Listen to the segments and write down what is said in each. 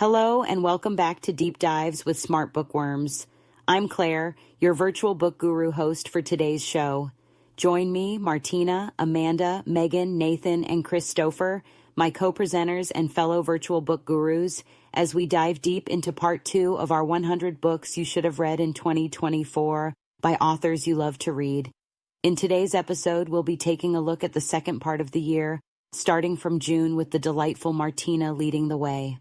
Hello and welcome back to Deep Dives with Smart Bookworms. I'm Claire, your virtual book guru host for today's show. Join me, Martina, Amanda, Megan, Nathan, and Christopher, my co-presenters and fellow virtual book gurus, as we dive deep into part 2 of our 100 books you should have read in 2024 by authors you love to read. In today's episode, we'll be taking a look at the second part of the year, starting from June with the delightful Martina leading the way.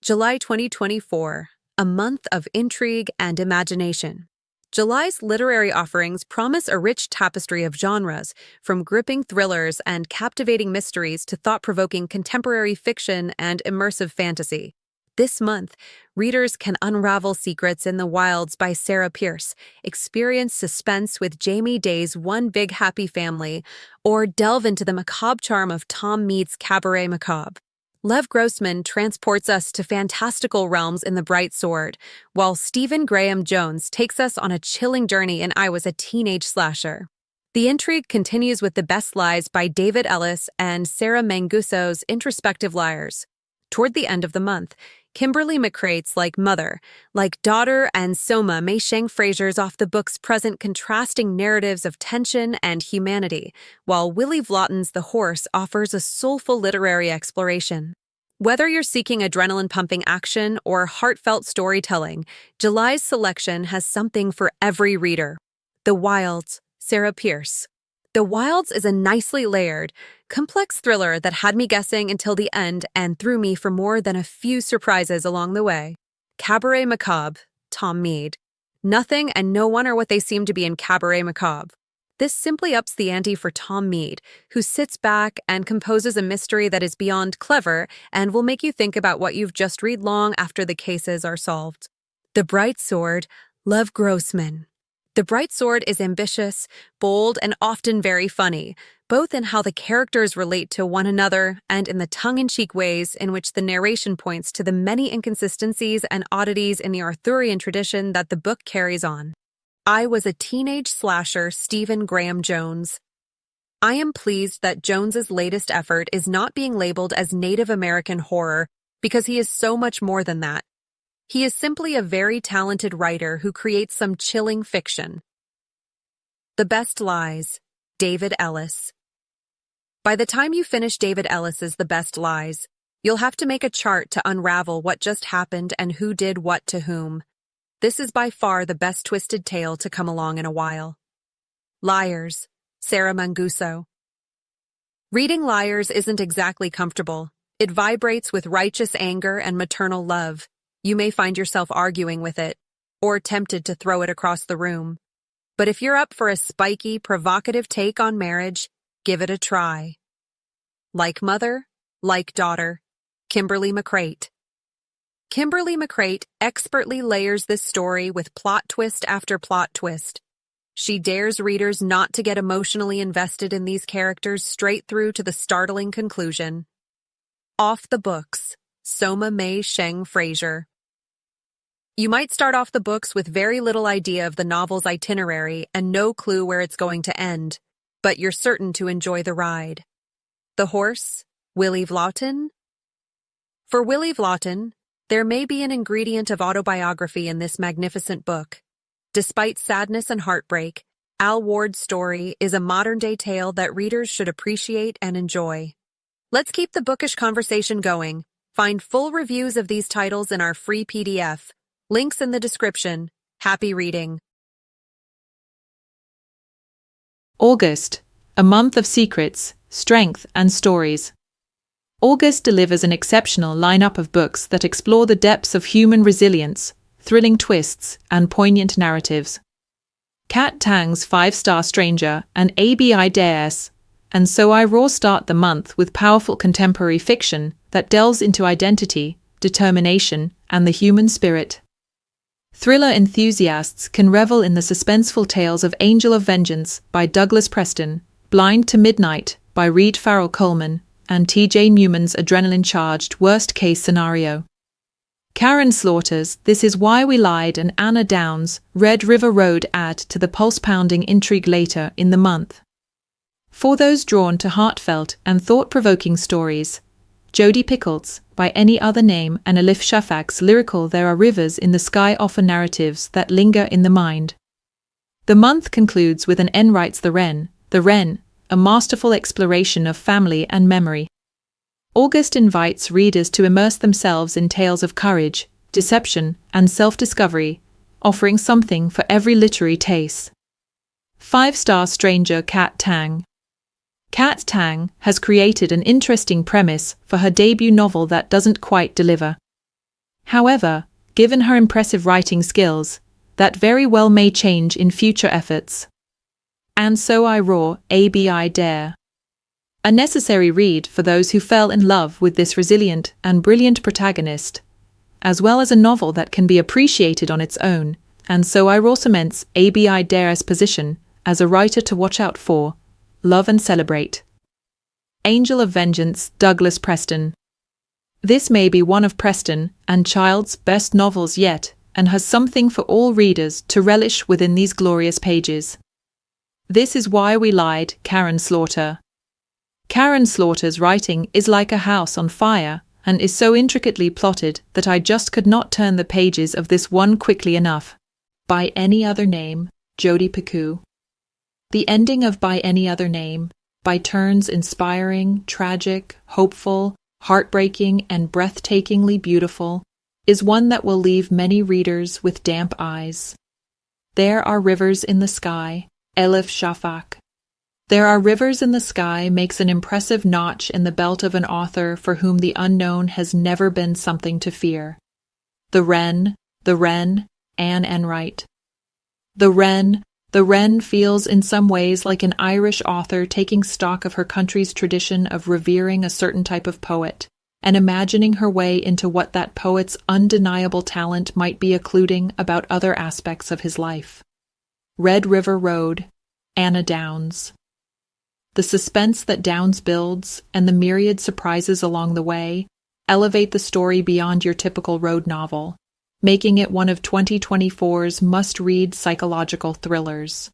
July 2024, a month of intrigue and imagination. July's literary offerings promise a rich tapestry of genres, from gripping thrillers and captivating mysteries to thought-provoking contemporary fiction and immersive fantasy. This month, readers can unravel secrets in the wilds by Sarah Pearse, experience suspense with Jamie Day's One Big Happy Family, or delve into the macabre charm of Tom Mead's Cabaret Macabre. Lev Grossman transports us to fantastical realms in The Bright Sword, while Stephen Graham Jones takes us on a chilling journey in I Was a Teenage Slasher. The intrigue continues with The Best Lies by David Ellis and Sarah Manguso's Introspective Liars. Toward the end of the month, Kimberly McCrait's Like Mother, Like Daughter, and Soma May Sheng Fraser's Off the Books present contrasting narratives of tension and humanity, while Willie Vlotten's The Horse offers a soulful literary exploration. Whether you're seeking adrenaline-pumping action or heartfelt storytelling, July's selection has something for every reader. The Wilds, Sarah Pearse. The Wilds is a nicely layered, complex thriller that had me guessing until the end and threw me for more than a few surprises along the way. Cabaret Macabre, Tom Mead. Nothing and no one are what they seem to be in Cabaret Macabre. This simply ups the ante for Tom Mead, who sits back and composes a mystery that is beyond clever and will make you think about what you've just read long after the cases are solved. The Bright Sword, Lev Grossman. The Bright Sword is ambitious, bold, and often very funny, both in how the characters relate to one another and in the tongue-in-cheek ways in which the narration points to the many inconsistencies and oddities in the Arthurian tradition that the book carries on. I Was a Teenage Slasher, Stephen Graham Jones. I am pleased that Jones's latest effort is not being labeled as Native American horror because he is so much more than that. He is simply a very talented writer who creates some chilling fiction. The Best Lies, David Ellis. By the time you finish David Ellis's The Best Lies, you'll have to make a chart to unravel what just happened and who did what to whom. This is by far the best twisted tale to come along in a while. Liars, Sarah Manguso. Reading Liars isn't exactly comfortable. It vibrates with righteous anger and maternal love. You may find yourself arguing with it, or tempted to throw it across the room. But if you're up for a spiky, provocative take on marriage, give it a try. Like Mother, Like Daughter, Kimberly McCrait. Kimberly McCrait expertly layers this story with plot twist after plot twist. She dares readers not to get emotionally invested in these characters straight through to the startling conclusion. Off the Books, Soma May Sheng Fraser. You might start off the books with very little idea of the novel's itinerary and no clue where it's going to end, but you're certain to enjoy the ride. The Horse, Willie Vlotten. For Willie Vlotten, there may be an ingredient of autobiography in this magnificent book. Despite sadness and heartbreak, Al Ward's story is a modern-day tale that readers should appreciate and enjoy. Let's keep the bookish conversation going. Find full reviews of these titles in our free PDF. Links in the description. Happy reading. August, a month of secrets, strength, and stories. August delivers an exceptional lineup of books that explore the depths of human resilience, thrilling twists, and poignant narratives. Kat Tang's 5-Star Stranger and ABI Dares, and So I Raw start the month with powerful contemporary fiction that delves into identity, determination, and the human spirit. Thriller enthusiasts can revel in the suspenseful tales of Angel of Vengeance by Douglas Preston, Blind to Midnight by Reed Farrell Coleman, and T.J. Newman's adrenaline-charged worst-case scenario. Karen Slaughter's This Is Why We Lied and Anna Downs' Red River Road add to the pulse-pounding intrigue later in the month. For those drawn to heartfelt and thought-provoking stories, Jodi Picoult's By Any Other Name and Elif Shafak's lyrical There Are Rivers in the Sky offer narratives that linger in the mind. The month concludes with an N Writes the Wren, a masterful exploration of family and memory. August invites readers to immerse themselves in tales of courage, deception, and self-discovery, offering something for every literary taste. 5-star stranger Kat Tang. Kat Tang has created an interesting premise for her debut novel that doesn't quite deliver. However, given her impressive writing skills, that very well may change in future efforts. And So I Roar, ABI Dare. A necessary read for those who fell in love with this resilient and brilliant protagonist, as well as a novel that can be appreciated on its own, and So I Roar cements ABI Dare's position as a writer to watch out for, love and celebrate. Angel of Vengeance, Douglas Preston. This may be one of Preston and Child's best novels yet, and has something for all readers to relish within these glorious pages. This Is Why We Lied, Karen Slaughter. Karen Slaughter's writing is like a house on fire, and is so intricately plotted that I just could not turn the pages of this one quickly enough. By Any Other Name, Jodi Picoult. The ending of By Any Other Name, by turns inspiring, tragic, hopeful, heartbreaking, and breathtakingly beautiful, is one that will leave many readers with damp eyes. There Are Rivers in the Sky, Elif Shafak. There Are Rivers in the Sky makes an impressive notch in the belt of an author for whom the unknown has never been something to fear. The Wren, Anne Enright. The Wren feels in some ways like an Irish author taking stock of her country's tradition of revering a certain type of poet, and imagining her way into what that poet's undeniable talent might be occluding about other aspects of his life. Red River Road, Anna Downs. The suspense that Downs builds, and the myriad surprises along the way, elevate the story beyond your typical road novel, making it one of 2024's must-read psychological thrillers.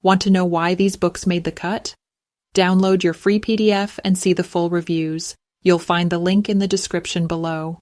Want to know why these books made the cut? Download your free PDF and see the full reviews. You'll find the link in the description below.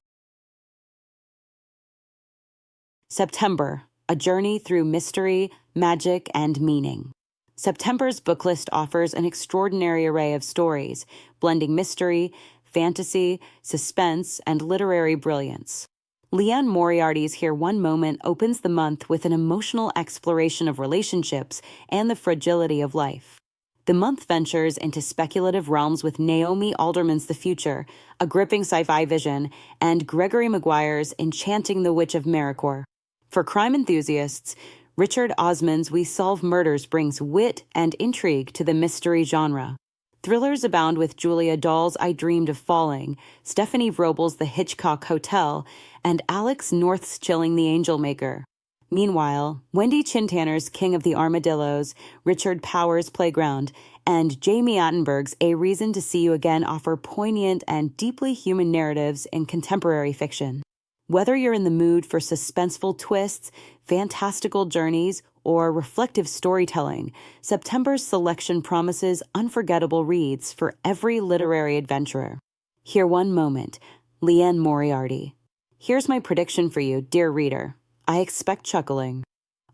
September, a journey through mystery, magic, and meaning. September's book list offers an extraordinary array of stories, blending mystery, fantasy, suspense, and literary brilliance. Liane Moriarty's Here One Moment opens the month with an emotional exploration of relationships and the fragility of life. The month ventures into speculative realms with Naomi Alderman's The Future, a gripping sci-fi vision, and Gregory Maguire's Enchanting the Witch of Maricourt. For crime enthusiasts, Richard Osman's We Solve Murders brings wit and intrigue to the mystery genre. Thrillers abound with Julia Dahl's I Dreamed of Falling, Stephanie Vrobel's The Hitchcock Hotel, and Alex North's Chilling the Angel Maker. Meanwhile, Wendy Chintanner's King of the Armadillos, Richard Powers' Playground, and Jamie Attenberg's A Reason to See You Again offer poignant and deeply human narratives in contemporary fiction. Whether you're in the mood for suspenseful twists, fantastical journeys, or reflective storytelling, September's selection promises unforgettable reads for every literary adventurer. Here One Moment, Liane Moriarty. Here's my prediction for you, dear reader. I expect chuckling.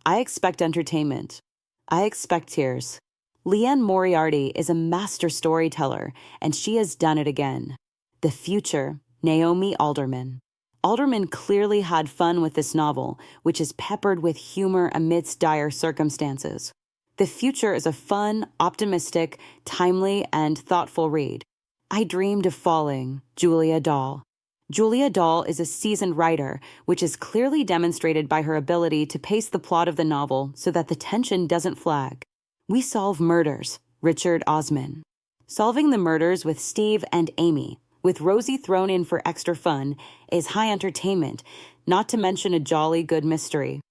I expect entertainment. I expect tears. Liane Moriarty is a master storyteller, and she has done it again. The Future, Naomi Alderman. Alderman clearly had fun with this novel, which is peppered with humor amidst dire circumstances. The Future is a fun, optimistic, timely, and thoughtful read. I Dreamed of Falling, Julia Dahl. Julia Dahl is a seasoned writer, which is clearly demonstrated by her ability to pace the plot of the novel so that the tension doesn't flag. We Solve Murders, Richard Osman. Solving the murders with Steve and Amy, with Rosie thrown in for extra fun, is high entertainment, not to mention a jolly good mystery.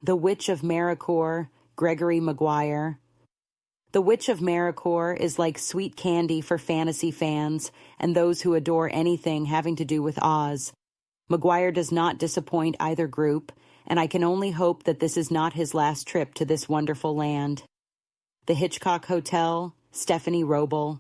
The Witch of Maricourt, Gregory Maguire. The Witch of Maricourt is like sweet candy for fantasy fans and those who adore anything having to do with Oz. Maguire does not disappoint either group, and I can only hope that this is not his last trip to this wonderful land. The Hitchcock Hotel, Stephanie Vrobel.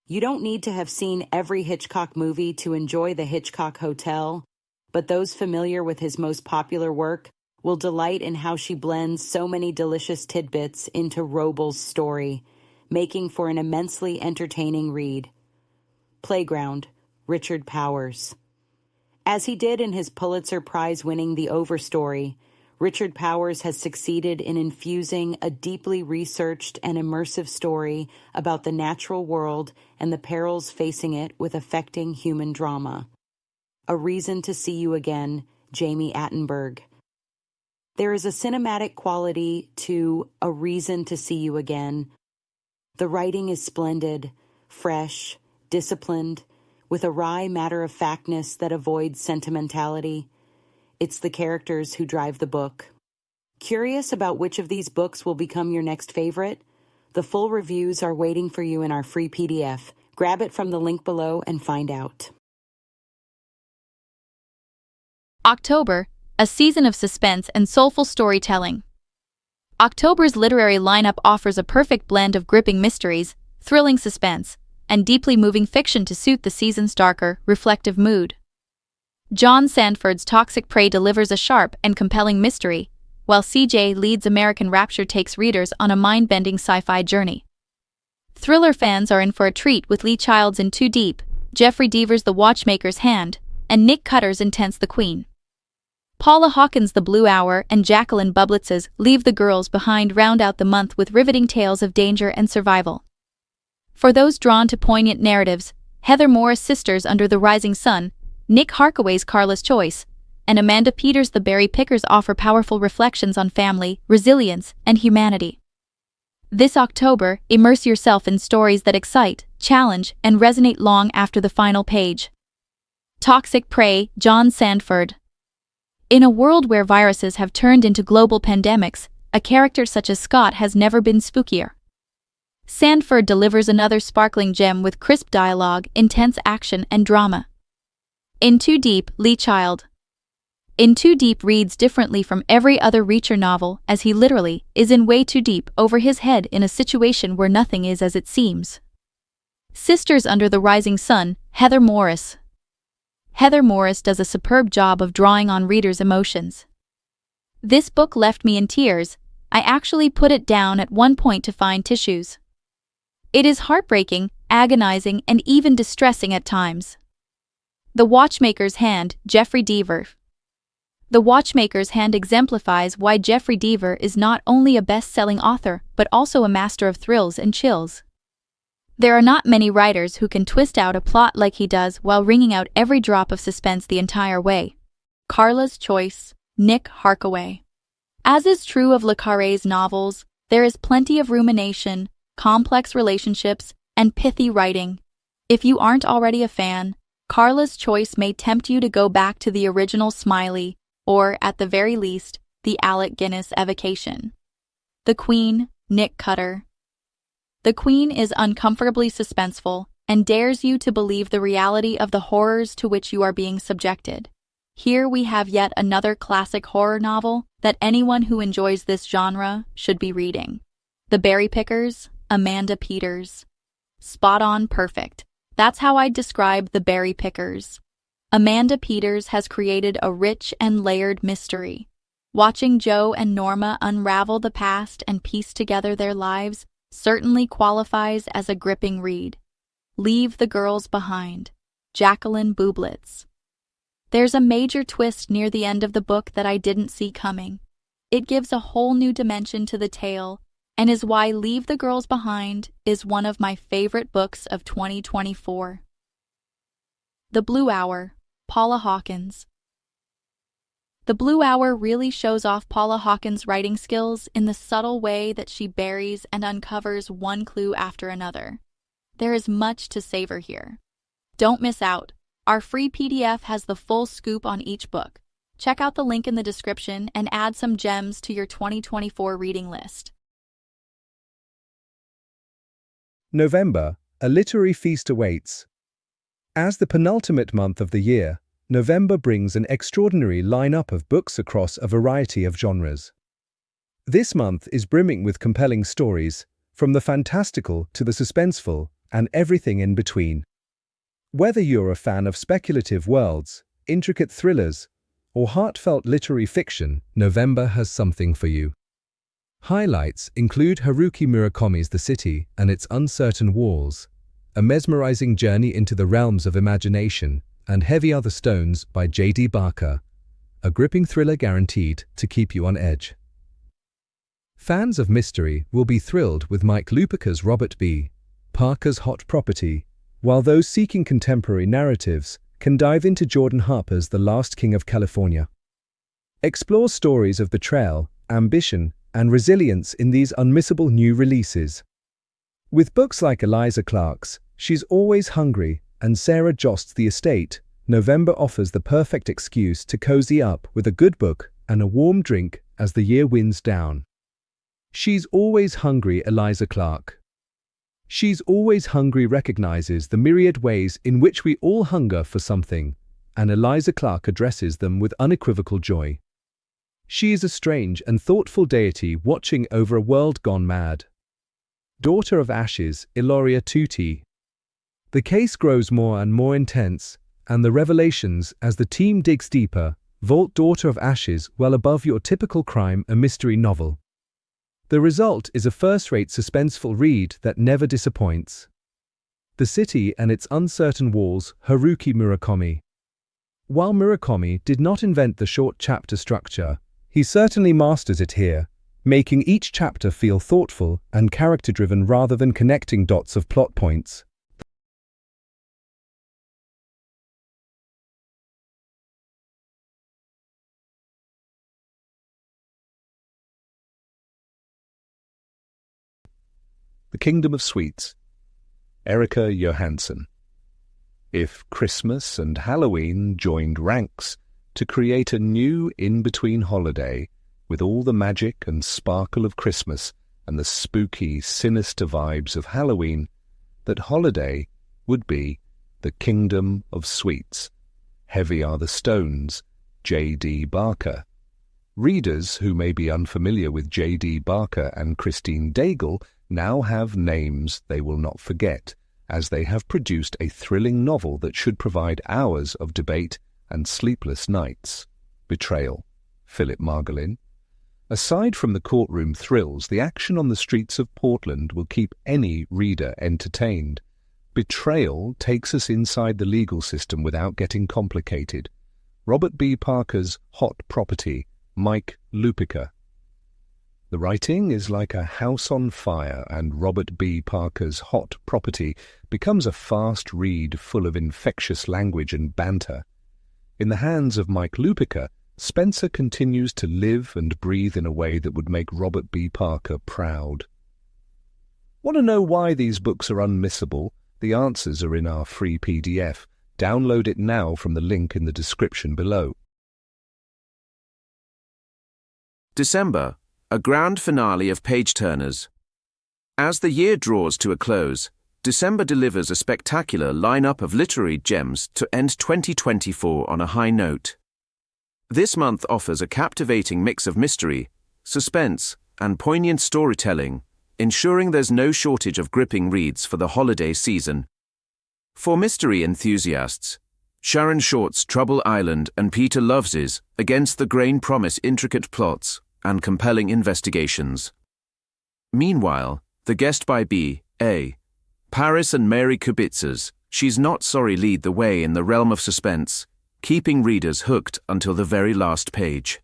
You don't need to have seen every Hitchcock movie to enjoy The Hitchcock Hotel, but those familiar with his most popular work will delight in how she blends so many delicious tidbits into Robles' story, making for an immensely entertaining read. Playground, Richard Powers. As he did in his Pulitzer Prize-winning The Overstory, Richard Powers has succeeded in infusing a deeply researched and immersive story about the natural world and the perils facing it with affecting human drama. A Reason to See You Again, Jamie Attenberg. There is a cinematic quality to A Reason to See You Again. The writing is splendid, fresh, disciplined, with a wry matter-of-factness that avoids sentimentality. It's the characters who drive the book. Curious about which of these books will become your next favorite? The full reviews are waiting for you in our free PDF. Grab it from the link below and find out. October, a season of suspense and soulful storytelling. October's literary lineup offers a perfect blend of gripping mysteries, thrilling suspense, and deeply moving fiction to suit the season's darker, reflective mood. John Sandford's Toxic Prey delivers a sharp and compelling mystery, while C.J. Leeds' American Rapture takes readers on a mind-bending sci-fi journey. Thriller fans are in for a treat with Lee Child's In Too Deep, Jeffrey Deaver's The Watchmaker's Hand, and Nick Cutter's Intense the Queen. Paula Hawkins' The Blue Hour and Jacqueline Bublitz's Leave the Girls Behind round out the month with riveting tales of danger and survival. For those drawn to poignant narratives, Heather Morris' Sisters Under the Rising Sun, Nick Harkaway's Carla's Choice, and Amanda Peters' The Berry Pickers offer powerful reflections on family, resilience, and humanity. This October, immerse yourself in stories that excite, challenge, and resonate long after the final page. Toxic Prey, John Sandford. In a world where viruses have turned into global pandemics, a character such as Scott has never been spookier. Sandford delivers another sparkling gem with crisp dialogue, intense action, and drama. In Too Deep, Lee Child. In Too Deep reads differently from every other Reacher novel, as he literally is in way too deep over his head in a situation where nothing is as it seems. Sisters Under the Rising Sun, Heather Morris. Heather Morris does a superb job of drawing on readers' emotions. This book left me in tears. I actually put it down at one point to find tissues. It is heartbreaking, agonizing, and even distressing at times. The Watchmaker's Hand, Jeffrey Deaver. The Watchmaker's Hand exemplifies why Jeffrey Deaver is not only a best-selling author, but also a master of thrills and chills. There are not many writers who can twist out a plot like he does while wringing out every drop of suspense the entire way. Carla's Choice, Nick Harkaway. As is true of Le Carré's novels, there is plenty of rumination, complex relationships, and pithy writing. If you aren't already a fan, Carla's Choice may tempt you to go back to the original Smiley, or, at the very least, the Alec Guinness evocation. The Queen, Nick Cutter. The Queen is uncomfortably suspenseful and dares you to believe the reality of the horrors to which you are being subjected. Here we have yet another classic horror novel that anyone who enjoys this genre should be reading. The Berry Pickers, Amanda Peters. Spot on perfect. That's how I'd describe The Berry Pickers. Amanda Peters has created a rich and layered mystery. Watching Joe and Norma unravel the past and piece together their lives certainly qualifies as a gripping read. Leave the Girls Behind, Jacqueline Bublitz. There's a major twist near the end of the book that I didn't see coming. It gives a whole new dimension to the tale, and is why Leave the Girls Behind is one of my favorite books of 2024. The Blue Hour, Paula Hawkins. The Blue Hour really shows off Paula Hawkins' writing skills in the subtle way that she buries and uncovers one clue after another. There is much to savor here. Don't miss out. Our free PDF has the full scoop on each book. Check out the link in the description and add some gems to your 2024 reading list. November, a literary feast awaits. As the penultimate month of the year, November brings an extraordinary lineup of books across a variety of genres. This month is brimming with compelling stories, from the fantastical to the suspenseful, and everything in between. Whether you're a fan of speculative worlds, intricate thrillers, or heartfelt literary fiction, November has something for you. Highlights include Haruki Murakami's The City and Its Uncertain Walls, a mesmerizing journey into the realms of imagination, and Heavy Are the Stones by J.D. Barker, a gripping thriller guaranteed to keep you on edge. Fans of mystery will be thrilled with Mike Lupica's Robert B. Parker's Hot Property, while those seeking contemporary narratives can dive into Jordan Harper's The Last King of California. Explore stories of betrayal, ambition, and resilience in these unmissable new releases. With books like Eliza Clark's She's Always Hungry and Sarah Jost's The Estate, November offers the perfect excuse to cozy up with a good book and a warm drink as the year winds down. She's Always Hungry, Eliza Clark. She's Always Hungry recognizes the myriad ways in which we all hunger for something, and Eliza Clark addresses them with unequivocal joy. She is a strange and thoughtful deity watching over a world gone mad. Daughter of Ashes, Iloria Tuti. The case grows more and more intense, and the revelations, as the team digs deeper, vault Daughter of Ashes well above your typical crime and mystery novel. The result is a first-rate suspenseful read that never disappoints. The City and Its Uncertain Walls, Haruki Murakami. While Murakami did not invent the short chapter structure, he certainly masters it here, making each chapter feel thoughtful and character-driven rather than connecting dots of plot points. The Kingdom of Sweets, Erika Johansson. If Christmas and Halloween joined ranks to create a new in-between holiday with all the magic and sparkle of Christmas and the spooky, sinister vibes of Halloween, that holiday would be The Kingdom of Sweets. Heavy Are the Stones, J.D. Barker. Readers who may be unfamiliar with J.D. Barker and Christine Daigle now have names they will not forget, as they have produced a thrilling novel that should provide hours of debate and sleepless nights. Betrayal, Philip Margolin. Aside from the courtroom thrills, the action on the streets of Portland will keep any reader entertained. Betrayal takes us inside the legal system without getting complicated. Robert B. Parker's Hot Property, Mike Lupica. The writing is like a house on fire, and Robert B. Parker's Hot Property becomes a fast read full of infectious language and banter. In the hands of Mike Lupica, Spencer continues to live and breathe in a way that would make Robert B. Parker proud. Want to know why these books are unmissable? The answers are in our free PDF. Download it now from the link in the description below. December, a grand finale of page-turners. As the year draws to a close, December delivers a spectacular lineup of literary gems to end 2024 on a high note. This month offers a captivating mix of mystery, suspense, and poignant storytelling, ensuring there's no shortage of gripping reads for the holiday season. For mystery enthusiasts, Sharon Short's Trouble Island and Peter Loves's Against the Grain promise intricate plots and compelling investigations. Meanwhile, The Guest by B.A. Paris and Mary Kubitz's She's Not Sorry lead the way in the realm of suspense, keeping readers hooked until the very last page.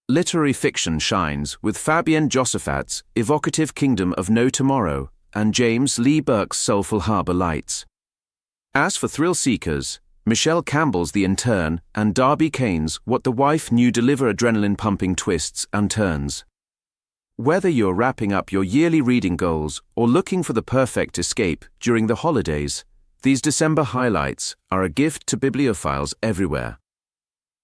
Literary fiction shines with Fabienne Josephat's evocative Kingdom of No Tomorrow and James Lee Burke's soulful Harbor Lights. As for thrill seekers, Michelle Campbell's The Intern and Darby Kane's What the Wife Knew deliver adrenaline-pumping twists and turns. Whether you're wrapping up your yearly reading goals or looking for the perfect escape during the holidays, these December highlights are a gift to bibliophiles everywhere.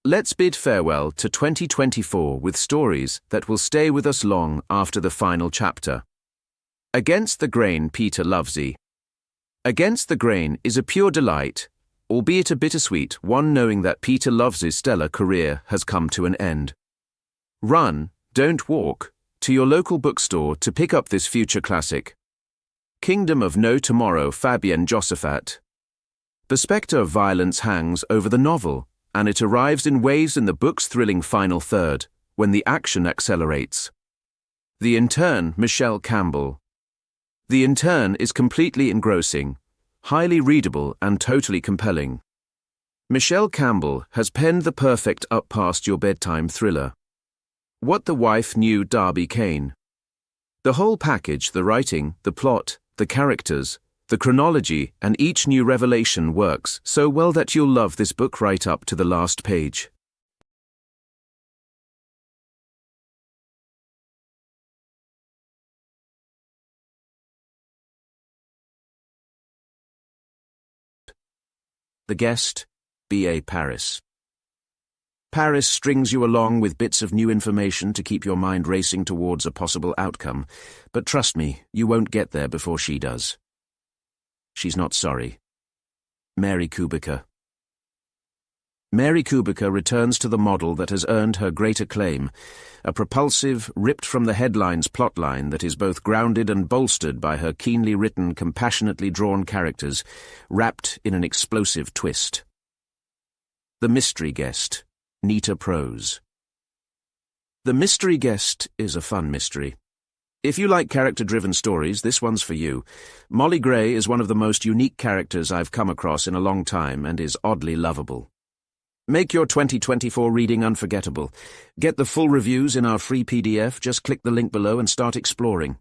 Let's bid farewell to 2024 with stories that will stay with us long after the final chapter. Against the Grain, Peter Lovesy. Against the Grain is a pure delight, albeit a bittersweet one, knowing that Peter Lovesy's stellar career has come to an end. Run, don't walk, to your local bookstore to pick up this future classic. Kingdom of No Tomorrow, Fabienne Josaphat. The spectre of violence hangs over the novel, and it arrives in waves in the book's thrilling final third, when the action accelerates. The Intern, Michelle Campbell. The Intern is completely engrossing, highly readable and totally compelling. Michelle Campbell has penned the perfect up-past-your-bedtime thriller. What the Wife Knew Darby Kane. The whole package, the writing, the plot, the characters, the chronology, and each new revelation works so well that you'll love this book right up to the last page. The Guest, B.A. Paris. Paris strings you along with bits of new information to keep your mind racing towards a possible outcome, but trust me, you won't get there before she does. She's not sorry. Mary Kubica. Mary Kubica returns to the model that has earned her great acclaim, a propulsive, ripped-from-the-headlines plotline that is both grounded and bolstered by her keenly written, compassionately drawn characters, wrapped in an explosive twist. The Mystery Guest, Nita Prose. The Mystery Guest is a fun mystery. If you like character-driven stories, this one's for you. Molly Gray is one of the most unique characters I've come across in a long time and is oddly lovable. Make your 2024 reading unforgettable. Get the full reviews in our free PDF. Just click the link below and start exploring.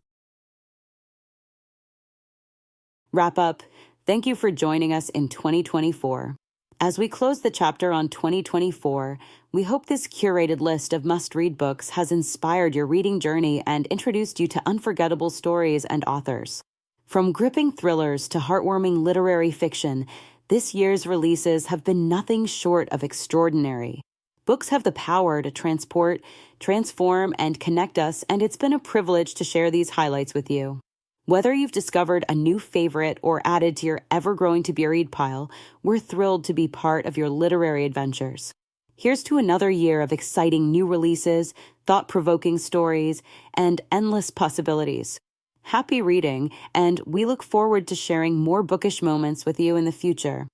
Wrap up. Thank you for joining us in 2024. As we close the chapter on 2024, we hope this curated list of must-read books has inspired your reading journey and introduced you to unforgettable stories and authors. From gripping thrillers to heartwarming literary fiction, this year's releases have been nothing short of extraordinary. Books have the power to transport, transform, and connect us, and it's been a privilege to share these highlights with you. Whether you've discovered a new favorite or added to your ever-growing to-be-read pile, we're thrilled to be part of your literary adventures. Here's to another year of exciting new releases, thought-provoking stories, and endless possibilities. Happy reading, and we look forward to sharing more bookish moments with you in the future.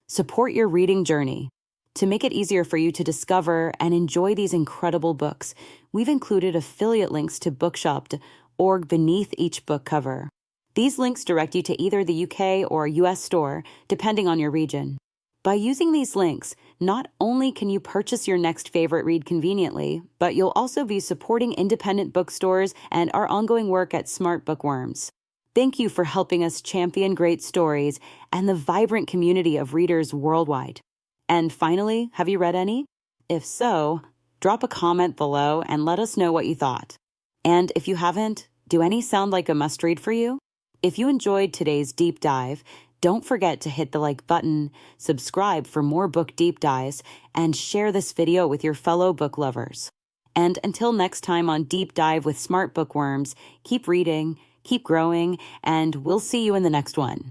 Support your reading journey. To make it easier for you to discover and enjoy these incredible books, we've included affiliate links to bookshop.org beneath each book cover. These links direct you to either the UK or US store, depending on your region. By using these links, not only can you purchase your next favorite read conveniently, but you'll also be supporting independent bookstores and our ongoing work at Smart Bookworms. Thank you for helping us champion great stories and the vibrant community of readers worldwide. And finally, have you read any? If so, drop a comment below and let us know what you thought. And if you haven't, do any sound like a must-read for you? If you enjoyed today's deep dive, don't forget to hit the like button, subscribe for more book deep dives, and share this video with your fellow book lovers. And until next time on Deep Dive with Smart Bookworms, keep reading, keep growing, and we'll see you in the next one.